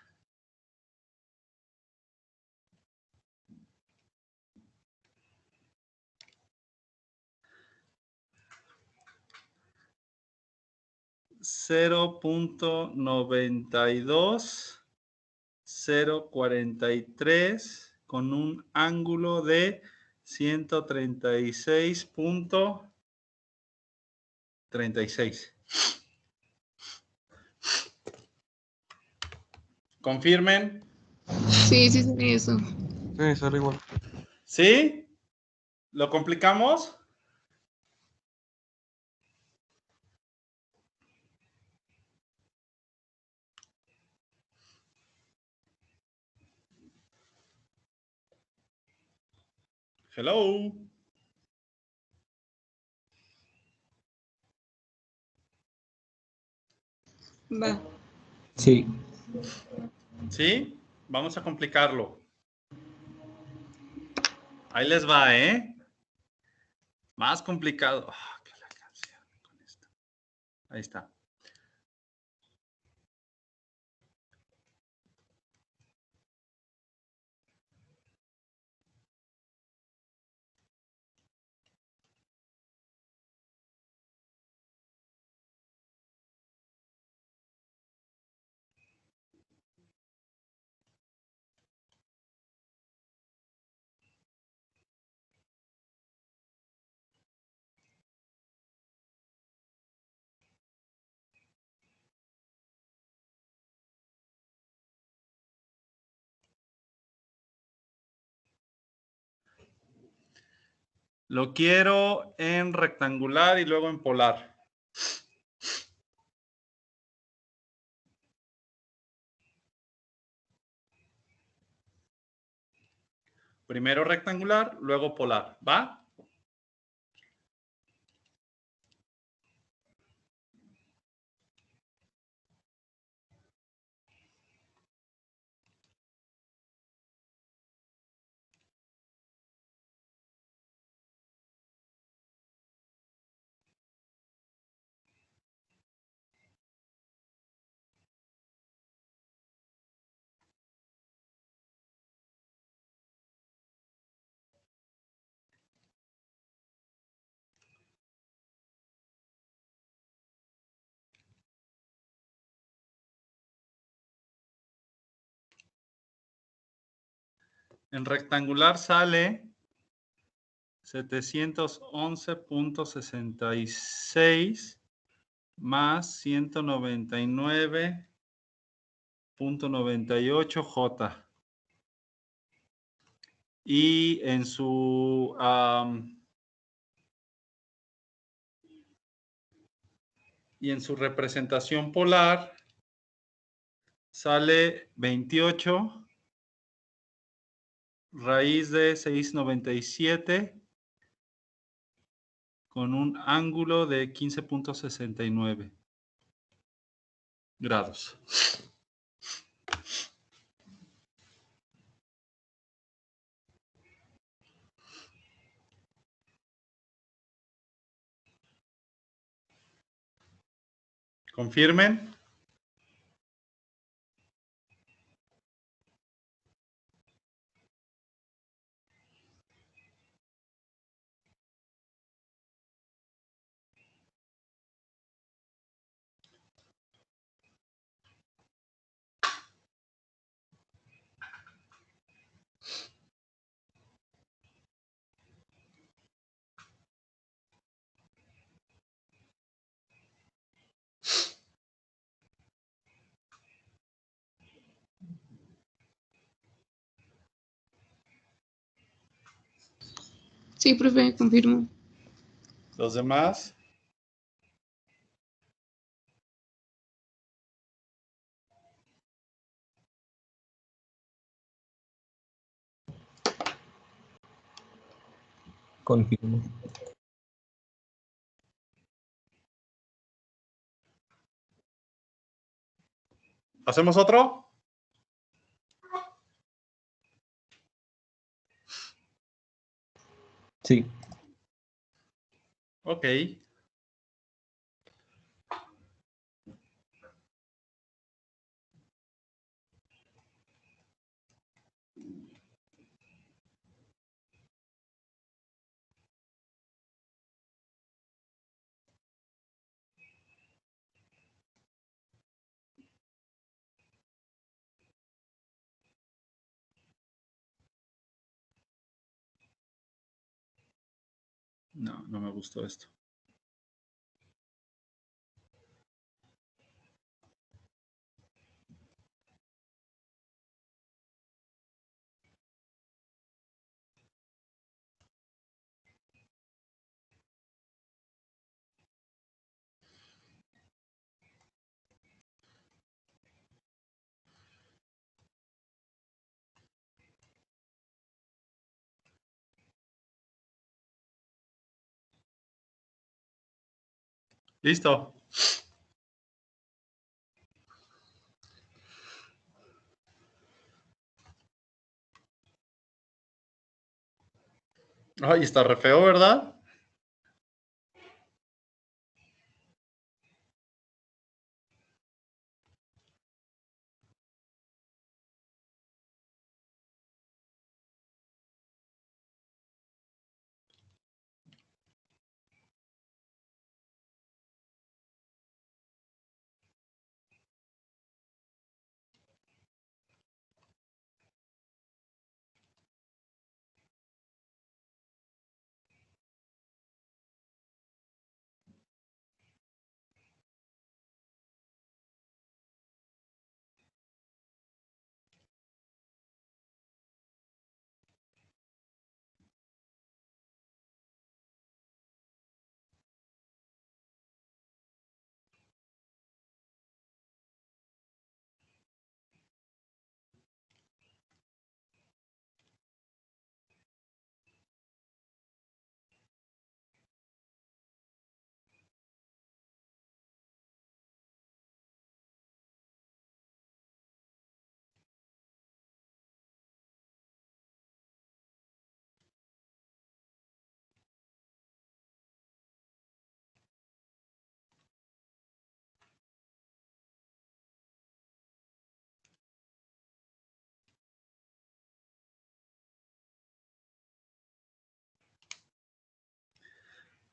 $0.92043 con un ángulo de 136.36. ¿Confirmen? sí, sí, sí, eso. Sí, sale igual. ¿Sí? ¿Lo complicamos? Hello. Va. Sí. ¿Sí? Vamos a complicarlo. Ahí les va, ¿eh? Más complicado. Que la canción con esto. Ahí está. Lo quiero en rectangular y luego en polar. Primero rectangular, luego polar. ¿Va? En rectangular sale 711.66 más 199.98 J. Y en su representación polar sale 28 raíz de 697 con un ángulo de 15.69 grados. Confirmen. Sí, profe, confirmo. Los demás. Confirmo. ¿Hacemos otro? Sí. Ok. No, no me gustó esto. Listo. Ay, está re feo, ¿verdad?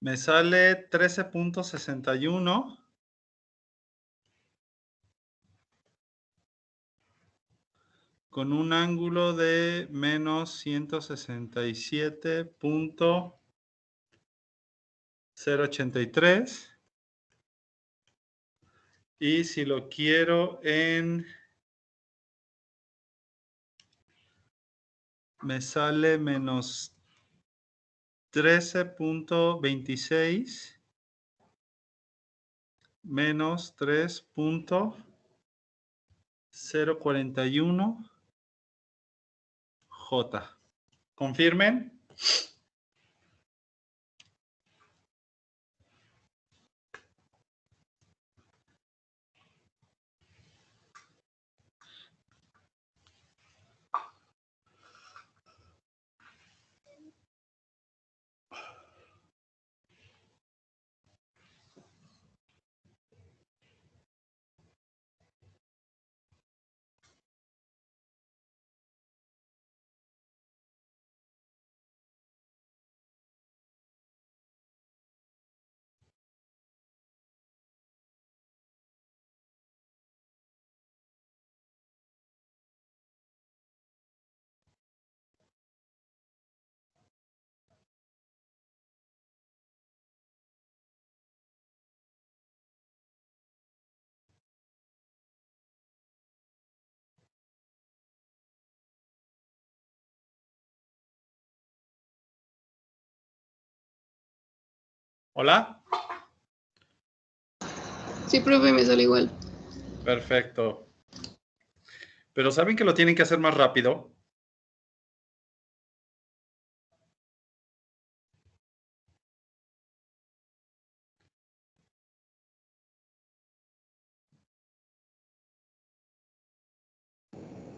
Me sale 13.61. con un ángulo de menos 167.083. Y si lo quiero en... me sale menos 13.26 menos 3.041 J. ¿Confirmen? ¿Hola? Sí, profe, me sale igual. Perfecto. Pero ¿saben que lo tienen que hacer más rápido?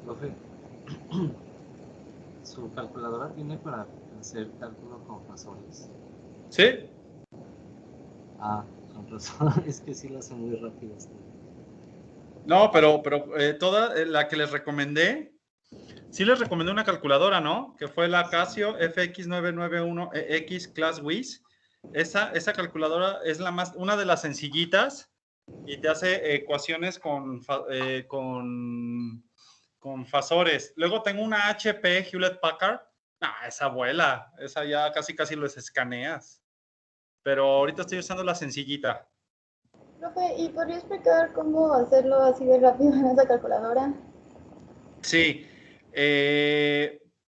Profe, ¿su calculadora tiene para hacer cálculo con fasores? ¿Sí? Ah, con razón, es que sí lo hace muy rápido. No, pero toda la que les recomendé, sí les recomendé una calculadora, ¿no? Que fue la Casio FX991EX Class WIS. Esa calculadora es una de las sencillitas y te hace ecuaciones con fasores. Luego tengo una HP Hewlett Packard. Esa vuela, esa ya casi los escaneas. Pero ahorita estoy usando la sencillita. Profe, ¿y podría explicar cómo hacerlo así de rápido en esa calculadora? Sí.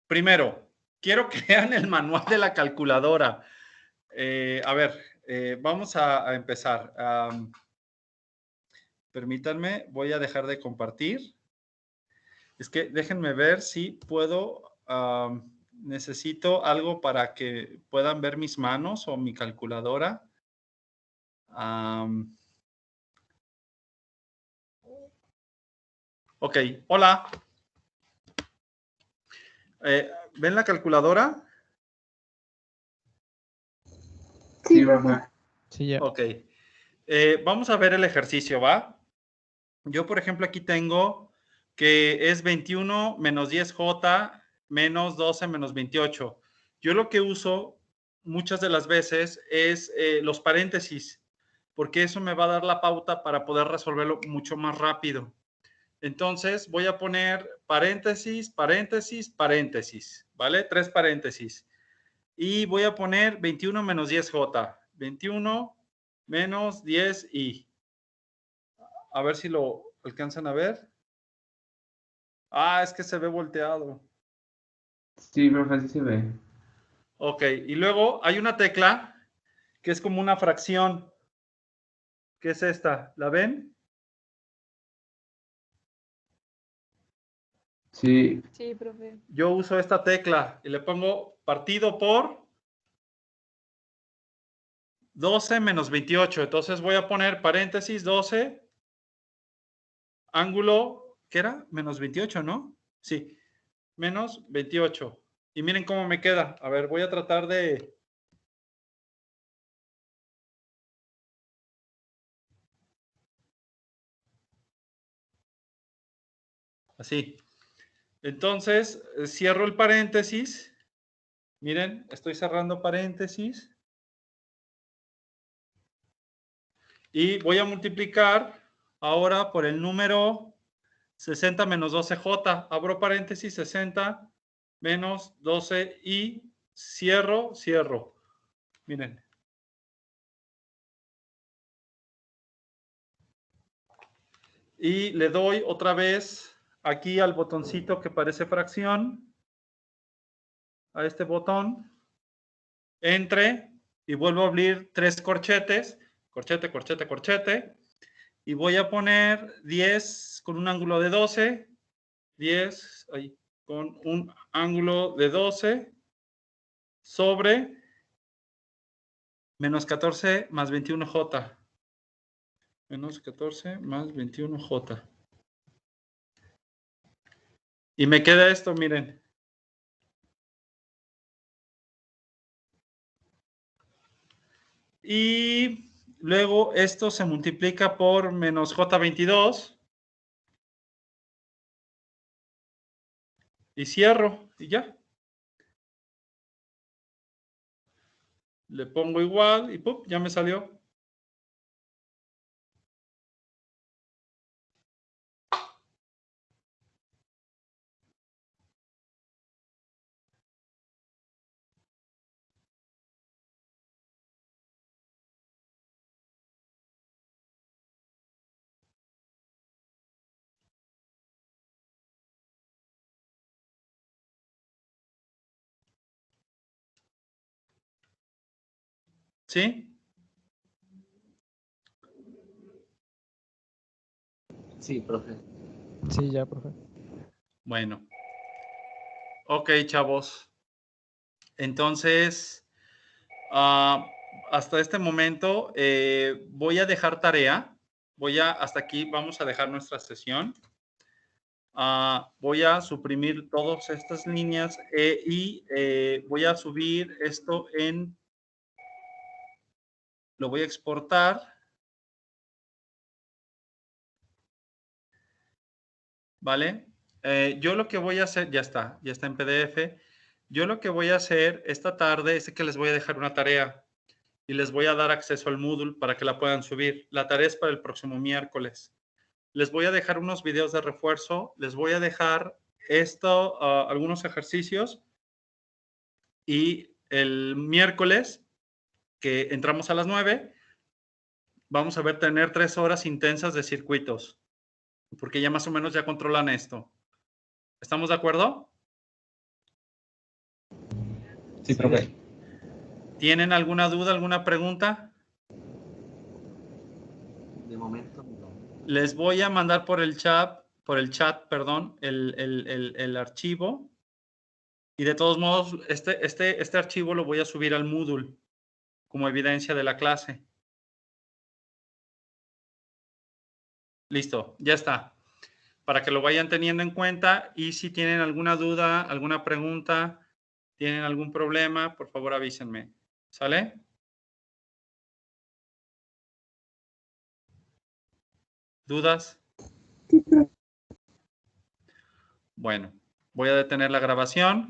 Primero, quiero que vean el manual de la calculadora. A ver, vamos a empezar. Permítanme, voy a dejar de compartir. Es que déjenme ver si puedo. Necesito algo para que puedan ver mis manos o mi calculadora. Ok, hola. ¿Ven la calculadora? Sí, profe. Sí, ya. Ok. Vamos a ver el ejercicio, ¿va? Yo, por ejemplo, aquí tengo que es 21 menos 10J menos 12 menos 28. Yo lo que uso muchas de las veces es los paréntesis, porque eso me va a dar la pauta para poder resolverlo mucho más rápido. Entonces, voy a poner paréntesis, paréntesis, paréntesis, ¿vale? 3 paréntesis. Y voy a poner 21 menos 10J. 21 menos 10I. A ver si lo alcanzan a ver. Es que se ve volteado. Sí, profe, así se ve. Ok, y luego hay una tecla que es como una fracción. ¿Qué es esta? ¿La ven? Sí, Sí, profe. Yo uso esta tecla y le pongo partido por 12 menos 28. Entonces voy a poner paréntesis 12, ángulo, ¿qué era? Menos 28, ¿no? Sí, menos 28. Y miren cómo me queda. A ver, voy a tratar de... Así. Entonces, cierro el paréntesis. Miren, estoy cerrando paréntesis. Y voy a multiplicar ahora por el número 60 menos 12J. Abro paréntesis, 60 menos 12 y cierro. Miren. Y le doy otra vez aquí al botoncito que parece fracción. A este botón. Entre y vuelvo a abrir 3 corchetes. Corchete. Y voy a poner 10 con un ángulo de 12. 10 ahí, con un ángulo de 12 sobre menos 14 más 21J. Menos 14 más 21J. Y me queda esto, miren. Y luego esto se multiplica por menos J22. Y cierro, y ya. Le pongo igual y ¡pum! Ya me salió. ¿Sí? Sí, profe. Sí, ya, profe. Bueno. Ok, chavos. Entonces, hasta este momento voy a dejar tarea. Hasta aquí vamos a dejar nuestra sesión. Voy a suprimir todas estas líneas y voy a subir esto lo voy a exportar. ¿Vale? Yo lo que voy a hacer, ya está en PDF. Yo lo que voy a hacer esta tarde es que les voy a dejar una tarea y les voy a dar acceso al Moodle para que la puedan subir. La tarea es para el próximo miércoles. Les voy a dejar unos videos de refuerzo, les voy a dejar algunos ejercicios y el miércoles, que entramos a las 9, vamos a tener 3 horas intensas de circuitos, porque ya más o menos ya controlan esto. ¿Estamos de acuerdo? Sí, profe. ¿Tienen alguna duda, alguna pregunta? De momento no. Les voy a mandar por el chat, perdón, el archivo. Y de todos modos, este archivo lo voy a subir al Moodle como evidencia de la clase. Listo, ya está. Para que lo vayan teniendo en cuenta y si tienen alguna duda, alguna pregunta, tienen algún problema, por favor avísenme. ¿Sale? ¿Dudas? Bueno, voy a detener la grabación.